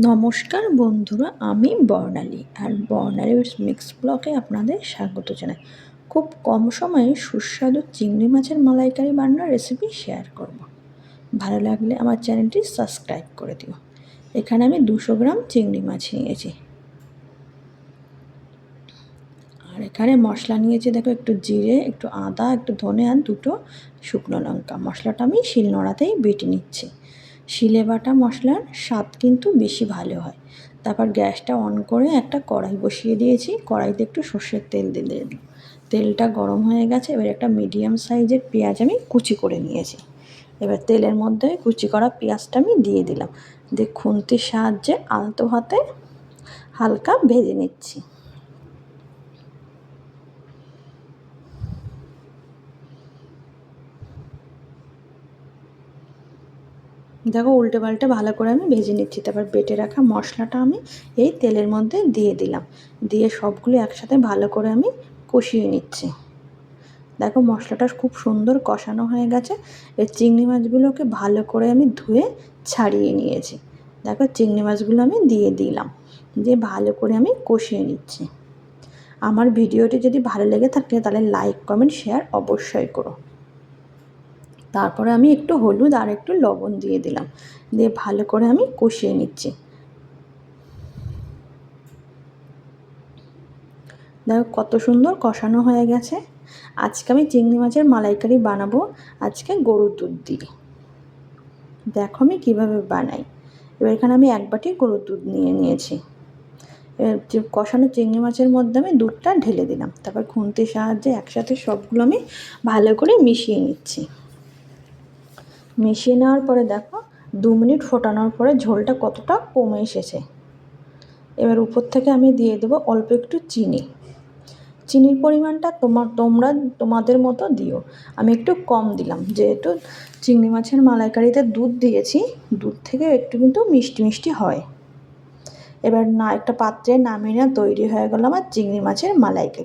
নমস্কার বন্ধুরা, আমি বর্ণালী আর বর্ণালীর মিক্স ব্লগে আপনাদের স্বাগত জানাই। খুব কম সময়ে সুস্বাদু চিংড়ি মাছের মালাইকারি বানানোর রেসিপি শেয়ার করব। ভালো লাগলে আমার চ্যানেলটি সাবস্ক্রাইব করে দিও। এখানে আমি 200 গ্রাম চিংড়ি মাছ নিয়েছি। আর এখানে মশলা নিয়েছি, দেখো, একটু জিরে, একটু আদা, একটু ধনে আর 2টো শুকনো লঙ্কা। মশলাটা আমি শিলনোড়াতেই বেটে নিচ্ছি। শিলে বাটা মশলার স্বাদ কিন্তু বেশি ভালো হয়। তারপর গ্যাসটা অন করে একটা কড়াই বসিয়ে দিয়েছি। কড়াইতে একটু সর্ষের তেল দিয়ে দিলাম। তেলটা গরম হয়ে গেছে। এবার একটা মিডিয়াম সাইজের পেঁয়াজ আমি কুচি করে নিয়েছি। এবার তেলের মধ্যে কুচি করা পেঁয়াজটা আমি দিয়ে দিলাম। দিয়ে খুন্তির সাহায্যে আলতো হাতে হালকা ভেজে নিচ্ছি। দেখো, উল্টে পাল্টে ভালো করে আমি ভেজে নিচ্ছি। তারপর বেটে রাখা মশলাটা আমি এই তেলের মধ্যে দিয়ে দিলাম। দিয়ে সবগুলো একসাথে ভালো করে আমি কষিয়ে নিচ্ছি। দেখো, মশলাটা খুব সুন্দর কষানো হয়ে গেছে। এই চিংড়ি মাছগুলোকে ভালো করে আমি ধুয়ে ছাড়িয়ে নিয়েছি। দেখো, চিংড়ি মাছগুলো আমি দিয়ে দিলাম, দিয়ে ভালো করে আমি কষিয়ে নিচ্ছি। আমার ভিডিওটি যদি ভালো লেগে থাকে তাহলে লাইক, কমেন্ট, শেয়ার অবশ্যই করো। তারপরে আমি একটু হলুদ আর একটু লবণ দিয়ে দিলাম, দিয়ে ভালো করে আমি কষিয়ে নিচ্ছি। দেখো কত সুন্দর কষানো হয়ে গেছে। আজকে আমি চিংড়ি মাছের মালাইকারি বানাবো আজকে গরুর দুধ দিয়ে। দেখো আমি কীভাবে বানাই। এবার এখানে আমি 1 বাটি গরুর দুধ নিয়ে নিয়েছি। এবার যে কষানো চিংড়ি মাছের মধ্যে আমি দুধটা ঢেলে দিলাম। তারপর খুন্তির সাহায্যে একসাথে সবগুলো আমি ভালো করে মিশিয়ে নিচ্ছি। মিশিয়ে নেওয়ার পরে দেখো 2 মিনিট ফোটানোর পরে ঝোলটা কতটা কমে এসেছে। এবার উপর থেকে আমি দিয়ে দেবো অল্প একটু চিনি। চিনির পরিমাণটা তোমরা তোমাদের মতো দিও। আমি একটু কম দিলাম, যেহেতু চিংড়ি মাছের মালাইকারিতে দুধ দিয়েছি, দুধ থেকে একটু কিন্তু মিষ্টি মিষ্টি হয়। এবার একটা পাত্রে নামিয়ে তৈরি হয়ে গেল আমার চিংড়ি মাছের মালাইকারি।